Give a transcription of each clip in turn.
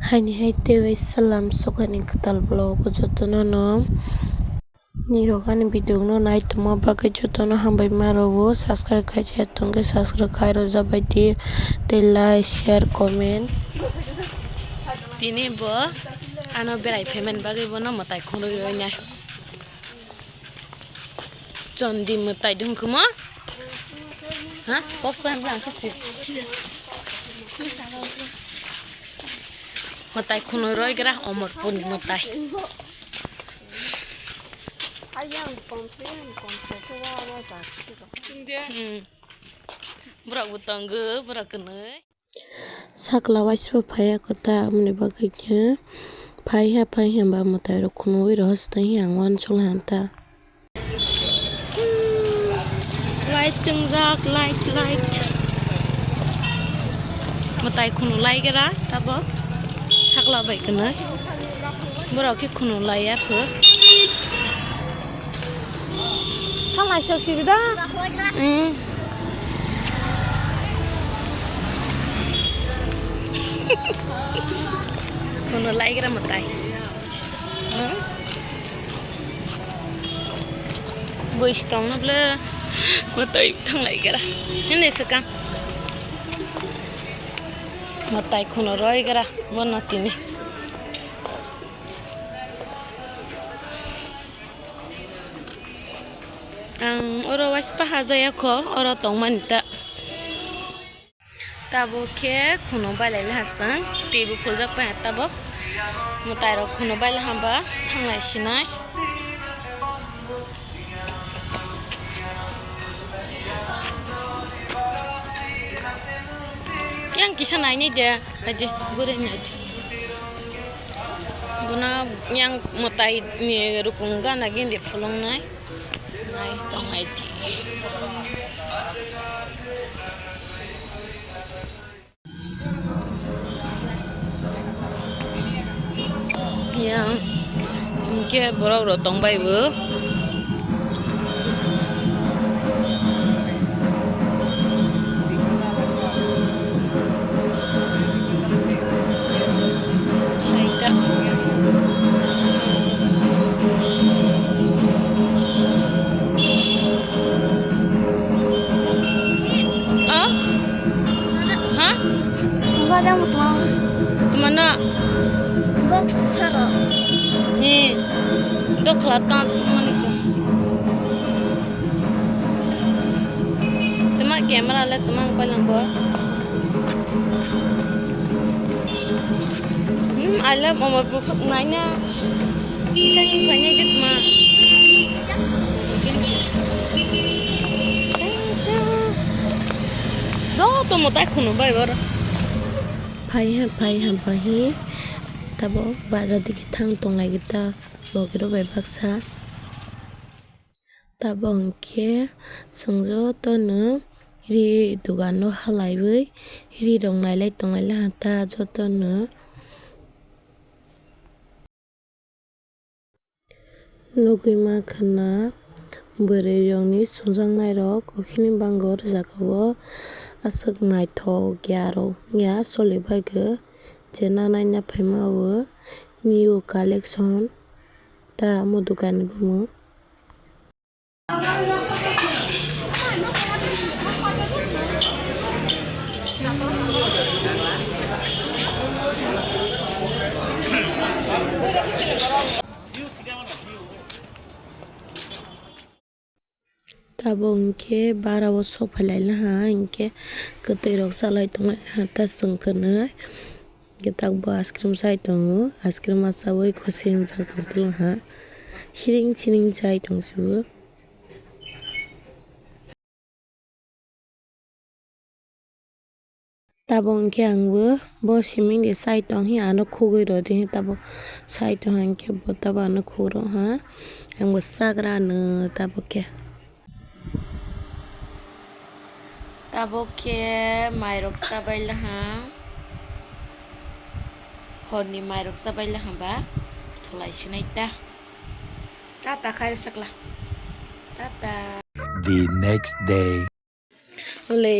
Hai tewe salam sokani katal blog jotono no nirokani video no nai tuma bagai jotono hambai maro subscribe kaise tonge subscribe kairo jabai te like share comment tini bo ano berai payment bagai bo no matai khoro nya Chandi matai dum kuma ha post pam blang khasi matai khono roi gra omor pun matai Burak butangge burak kenai sakla waisbo phaya kota amni bagainya phaya ba matai ro khono wi ro hastai yang wan chul hanta light chengjak light matai khono lai gra tabo sakla bai kenai burak ki khono lai ya pho Halai saksi dah. Kono lagi ra matai. Boy strong na bla. Matai thang lagi ra. Ini sekang. Matai kono roi ra. Bona tini. Oro waspa hazaya ko oro tong manita tabo ke kuno balai hasan tebu puljak pa tabo mutai ro kuno balai hamba thanglai sinai yang kisah naik dia aja goreng aja guna yang mutai ni rukungga lagi di fulong naik tong ID yang ke boro tong bai bu Kemana? Box di sana. Nih, udah kelihatan teman itu. Teman kamera lihat teman paling bawah. Alam umur bufuk nanya. Bisa banyak gitu mah. Dah tu mau tak kuno bayar. Phai tabo baza diki thang tonglai gita logero bai baksa tabo ke sungjo tono ri dugano halai bai ri rong lai tonglai la hata jotono nogui ma khana bore rongni sungjang nai rok okhini bangor jagao asok nai thok gyaro ya sole bage jena nai na phaimawo new collection ta mo dukan bumo tabo unke barawo sophalai la ha inke ketoi rok salai tonglai ha ta sungkana getak bo ice cream sai tongo ice cream asawai khosing jak tongtol ha siring chai tongsibo tabo unke angbo bo siming de sai tong hi ano khogoi ro de tabo sai tong anke bo tabo ano khoro ha angbo sagra no tabo ke tabo ke mairok sabai la ha horni mairok sabai la ha ba tholai sinai ta tata khair sakla tata the next day ule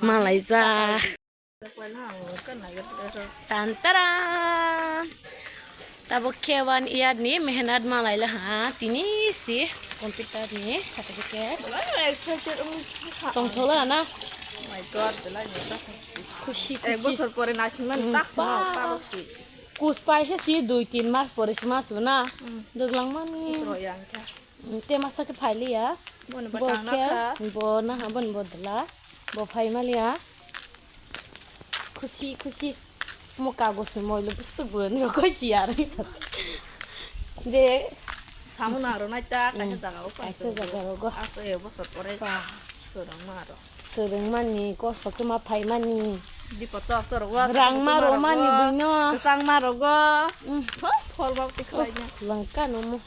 malai za Tantaran. Tabo kewan iad ni mehenat malai lah ha. Tini si komputer ni sertifikat. Tong thola na. My God, dala niya Kushi এক kushi. বছর পরে নাসিমান তাক sama পাবছি Kuspai si 2-3 mas poris mas na. Deglang mani. royang ka Te masa ke phai li ya. bon Bo batang na ka bo na ha bon bo dala. Bo phai mali ya. Kushi kushi. Mo kagos ni moi lo busuk bun ro ko chi ya ri sat. Je সামনে আরো নাই তা কাছে জায়গা ও aisa jaga ro go. আছে এক বছর পরে সরং মারো Sereng mani kosto ke ma phai mani. বিপদ আসর ওয়া Rang maro mani buino. সাং মারো গো ফল বাক তিখাই না Langka no mo.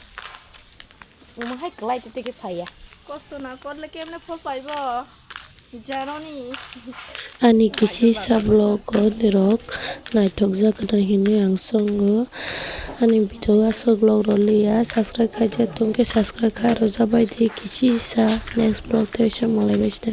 Mo hai klai te ke phai ya. কষ্ট না করলে কেমনে ফল পাইব জানো নি Ani kisi sablog ko dirok naitok jakana hini ang songo ani video asok log rolia subscribe khai je tungke subscribe khai ro jabai di kisi sa next blog te shamolai beste.